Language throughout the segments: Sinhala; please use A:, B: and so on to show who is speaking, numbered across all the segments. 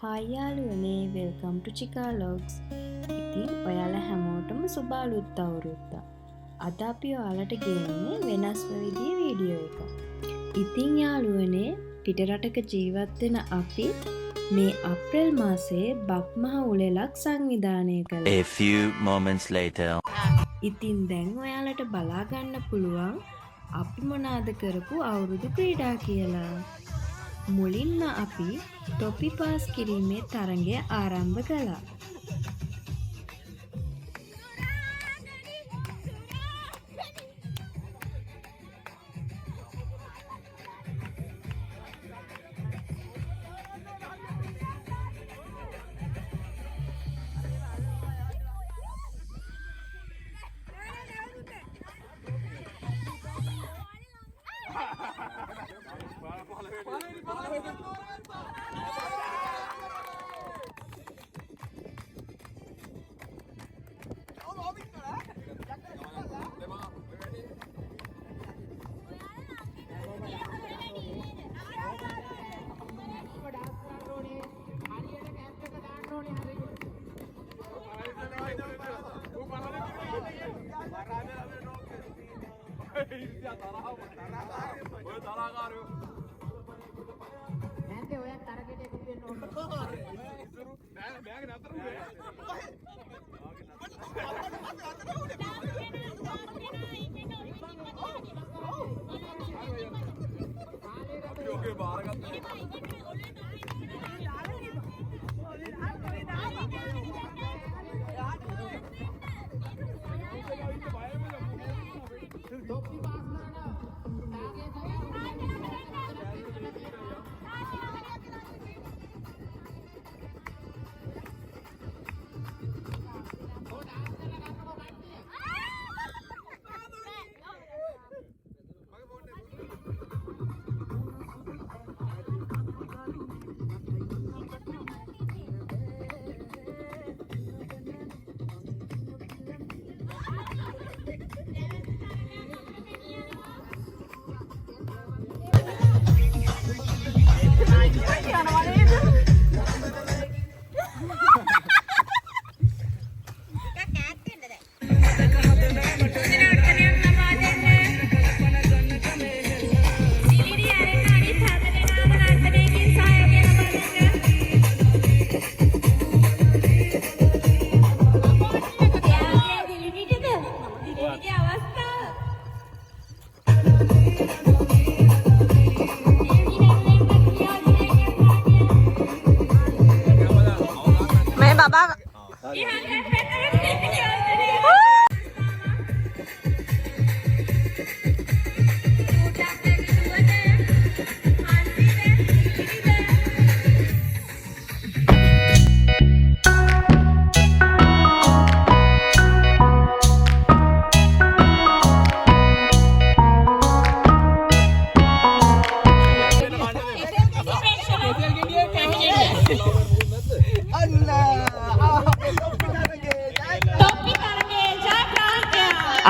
A: Hi යාළුවනේ, welcome to Chika Logs. ඉතින් ඔයාලා හැමෝටම සුබ අලුත් අවුරුද්දක්. අද අපි ඔයාලට ගෙන්නේ වෙනස්ම විදිහේ වීඩියෝ එකක්. ඉතින් යාළුවනේ, පිටරටක ජීවත් වෙන අපි මේ අප්‍රේල් මාසයේ බක්මහ උළෙලක් සංවිධානය කළා.
B: A few moments later.
A: ඉතින් දැන් ඔයාලට බලා ගන්න පුළුවන් අපි මොනවාද කරපු අවුරුදු ක්‍රීඩා කියලා. මුලින්ම අපි ටොපි පාස් කිරීමේ තරඟය ආරම්භ කළා.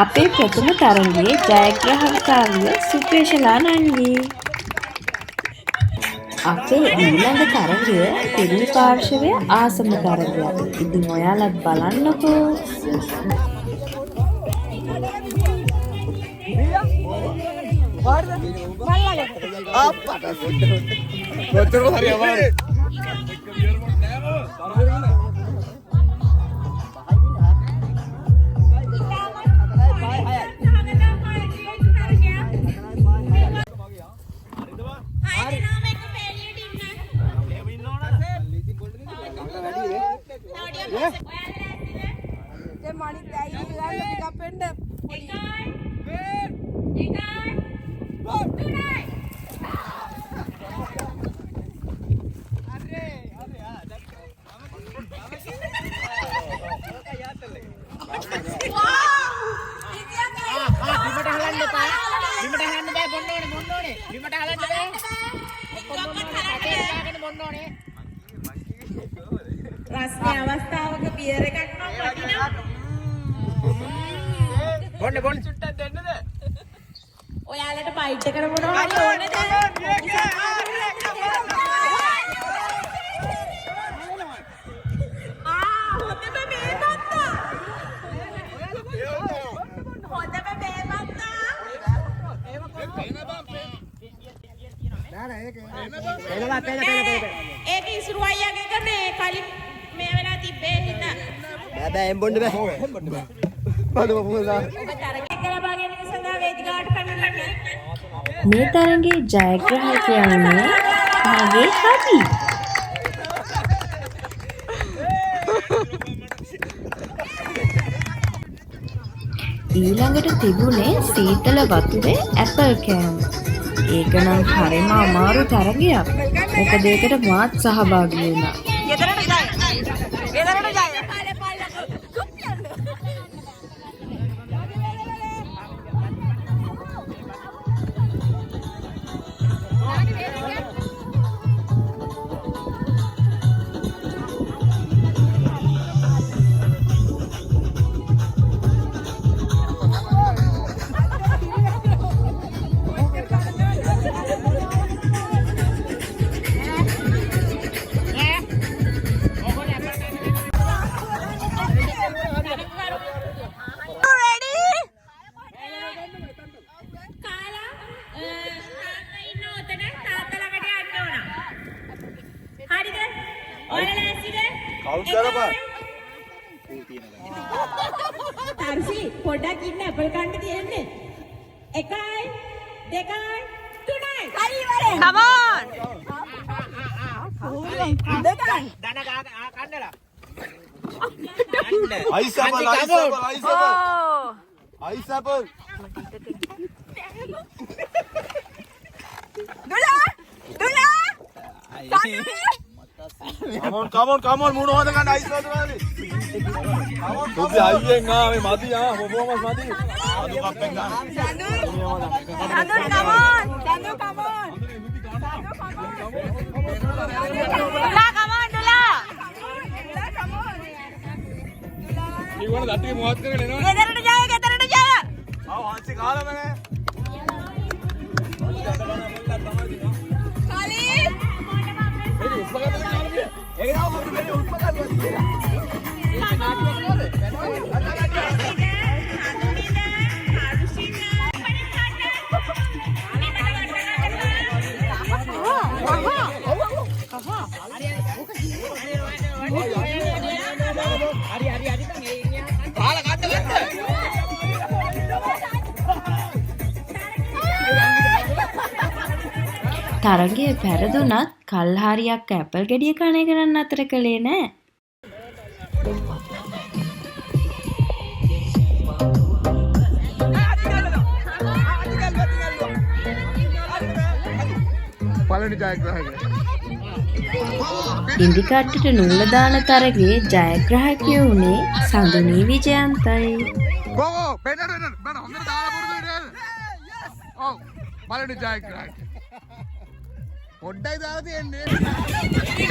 A: අපේ ප්‍රථම තරගයේ ජයග්‍රාහකයාවිය සුපේෂලා නංගි. අපේ ඊළඟ තරගය දෙවි පාර්ශවය ආසම තරගයක්. ඉතින් ඔයාලත් බලන්නකෝ.
C: රස්නේ අවස්ථාවක බියර් එකක් නම් වටිනවා.
D: බොන්න චුට්ටක් දෙන්නද?
C: ඔයාලට බයිට් එකට මොනවා හරි ඕනද? ඒක ඉසුරු අයියාගේ එක මේ කලින් මේ වෙලා තිබ්බේ හින්දා.
E: බෑ එම්බොන්න බෑ.
C: ඔබ තරගයක් ගලා බාගෙන ඉන්න සඳහා වේදිකාවට පැමිණෙන්නේ.
A: මේ තරගේ ජයග්‍රාහකයා වුණේ මගේ හබි. ඊළඟට තිබුණේ සීතල වතුරේ ඇපල් කෑම. ඒක නම් හරිම අමාරු තරගයක්. මොකද ඒකට මාත් සහභාගී වුණා.
C: තර්සි පොඩ්ඩක් ඉන්න ඇපල් කන්න තියෙන්නේ. 1 2 3යි. හරි ඉවරයි. come on.
D: දන කන්නලා.
F: Ice apple. Ice apple. Come on. Moon hoda kan ice water wali. Tubi ayen ga me madi ha performance madi. Adu kappen ga. Chandu come on. Iwan datti muat karගෙන එනවා.
C: ගෙදරට ජය.
F: ආව හාන්සි කාලා මනේ.
A: තරගයේ පෙරදුනත් කල්හාරියක් ඇපල් ගෙඩිය කන එක නම් අතර කළේ නෑ. ඉන්දිකට්ටට නූල දාන තරගයේ ජයග්‍රාහකයෝ වුණේ සඳුනී විජයන්තයි.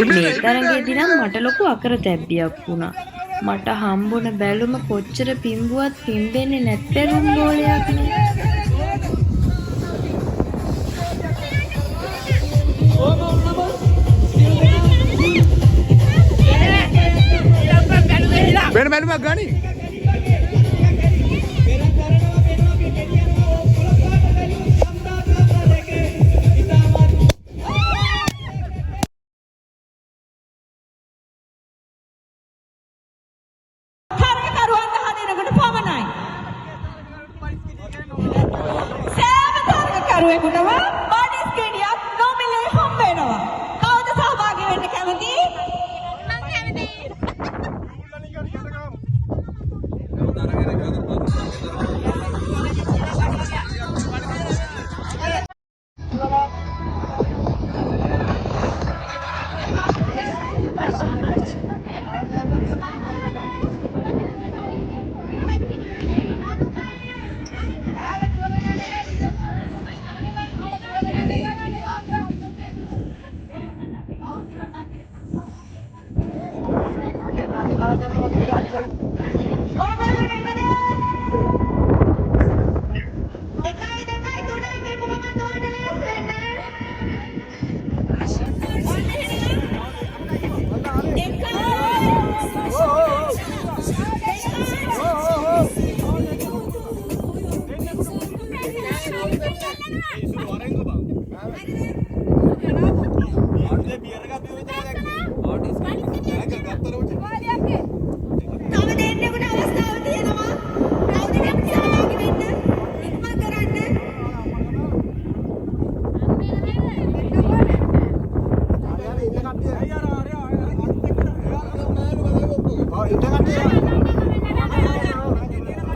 A: මේ තරගයේදී නම් මට ලොකු අකරතැබ්බියක් වුණා. මට හම්බුන බැලුම කොච්චර පිම්බුවත් පිම්බෙන්නේ නැත්පැරුම් බෝලයක් නේ.
F: Ben බැලුමක් ගනි.
C: තරගකරුවන් 10 දෙනෙකුට පමණයි. සෑම තරගකරුවෙකුටම බඩිස් ගෙඩියක් නොමිලේ හම්බ වෙනවා. කවුද සහභාගී වෙන්න කැමති? මම කැමතියි.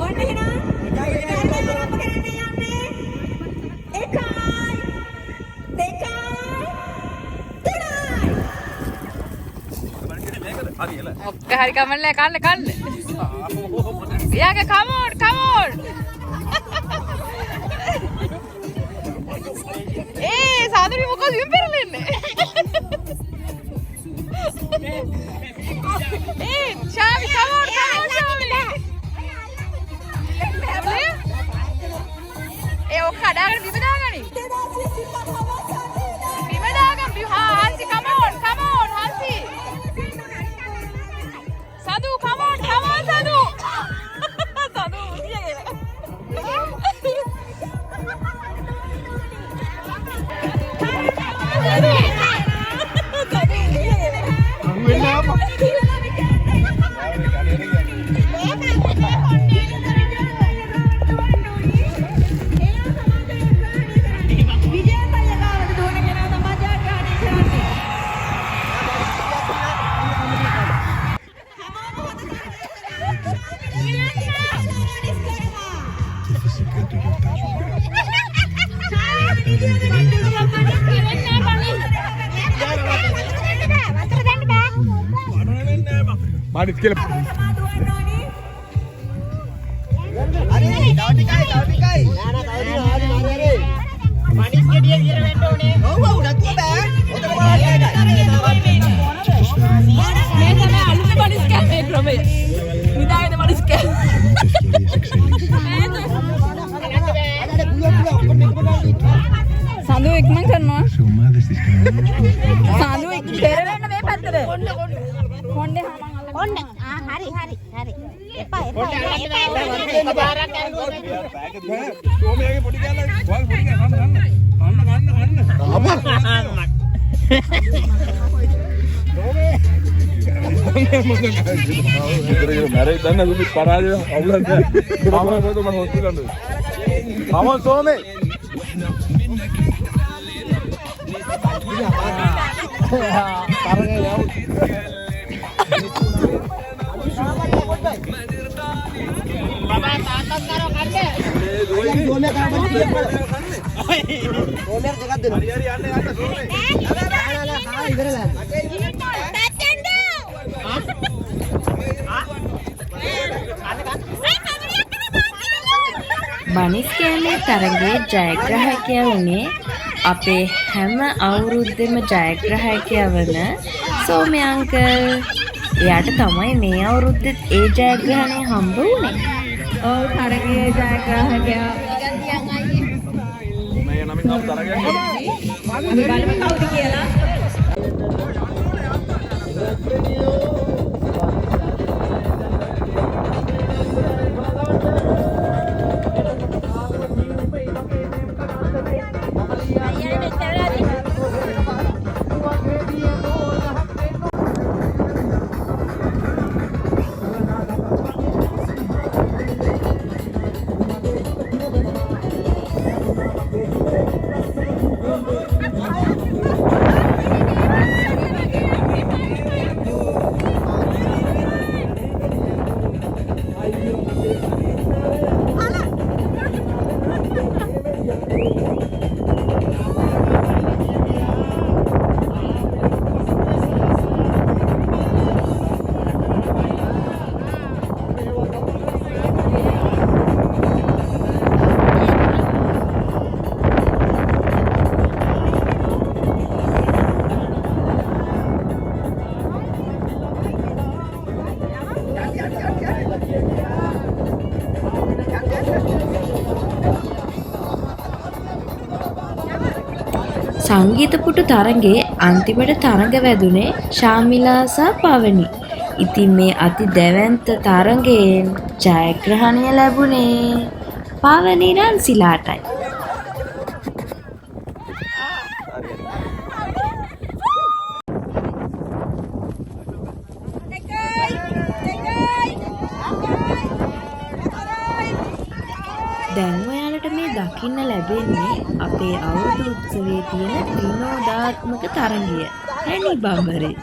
C: ඔන්න එහෙනම් ආරම්භ කරන්න යන්නේ 1යි 2යි 3යි
E: ඔක්ක හරි කමන්නේ කන්න යාගේ කමෝන් ඒ සාදුරි මොකද විම් පෙරලෙන්නේ ඒ ශාවි කමෝන් ශාවි ඒ ඔක්ක හදාගෙන බිම දාගනි බිම දාගන්න හාන්සි come on හාන්සි Sadu, come on, Sadu. Sadu,
F: Manis kira.
E: Sadu ikman කරනවා. Sadu පෙරලෙන්න මේ පැත්තට. කොණ්ඩේ හමන් අල්ලගෙන. කොණ්ඩේ. හරි. එපා.
C: පාරක් ඇල්ලුවා.
F: සෝමයාගේ පොඩි කෑල්ල වල් පොඩි කෑල්ල ගන්න. අප්පා. මැරෙයි දන්න සුදු පරාජය අවුලක් නැහැ. මම මොකද මම හොස්පිටල් යන්නේ. මම සෝමේ. තරගේ යව්.
C: බබා තාත්තත් කරව කන්නේ.
D: සෝමයා සෝමයා දෙකක් දෙනවා. හරි යන්න සෝමේ. නෑ ඉවරලා.
A: බනිස් කෑමේ තරගයේ ජයග්‍රාහකයා වුණේ අපේ හැම අවුරුද්දෙම ජයග්‍රාහකයා වන සෝමය අංකල්. එයාට තමයි මේ අවුරුද්දෙත් ඒ ජයග්‍රහණය හම්බ වුණේ. ඔව් තරගයේ ජයග්‍රාහකයා.
F: මේ නමින් නම් තරගයක්
C: අපි බලමු කවුද කියලා.
A: සංගීත පුටු තරගයේ අන්තිමට තරඟ වැදුනේ ශාමිලා සහ පවනි. ඉතින් මේ අති දැවැන්ත තරගයෙන් ජයග්‍රහණය ලැබුණේ පවනි රන්සිලාටයි. දැන් ඔයාලට මේ දකින්න ලැබෙන්නේ අපේ අවුරුදු උත්සවයේ තියෙන විනෝදාත්මක තරගය. හැනි බඹරේ.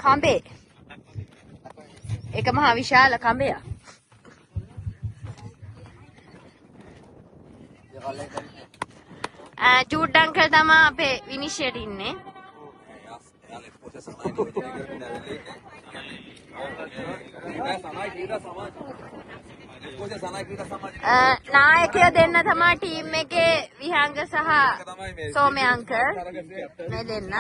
E: කඹේ එක මහා විශාල කඹයක්. ජූඩ් අංකල් තමයි අපේ විනිශ්චයට ඉන්නේ. නායකයෝ දෙන්න තමයි ටීම් එකේ විහංග සහ සෝමය අංකල් මේ දෙන්න.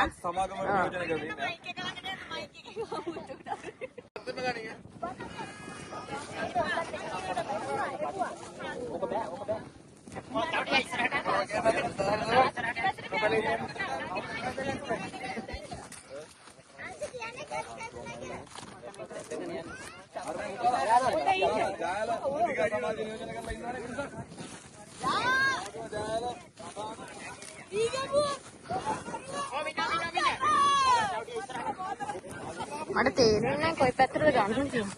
E: මට තේරෙන්නේ නැහැ කොයි පැත්තටද ගන්න කියලා.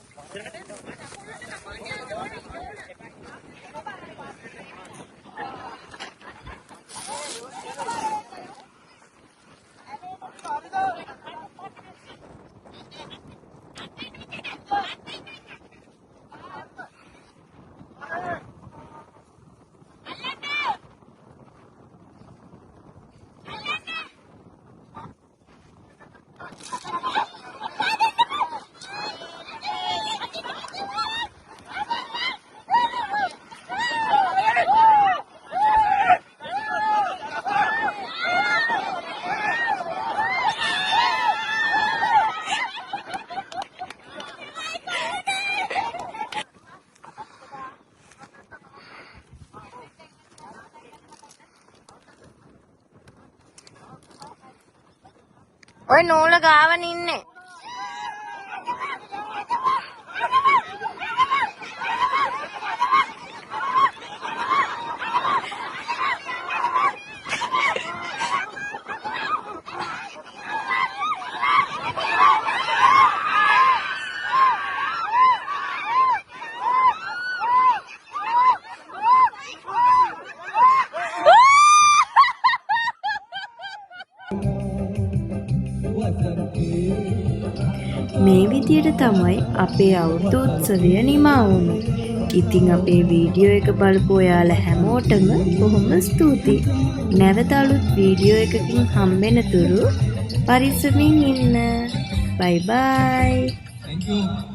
E: ඔය නූල ගාවන ඉන්නේ.
A: මේ විදියට තමයි අපේ අවුරුදු උත්සවය නිමා වුණේ. ඉතින් අපේ වීඩියෝ එක බලපු ඔයාලා හැමෝටම බොහොම ස්තුතියි. නැවත අලුත් වීඩියෝ එකකින් හම්බෙන තුරු පරිස්සමින් ඉන්න. බයි බයි.
F: Thank you.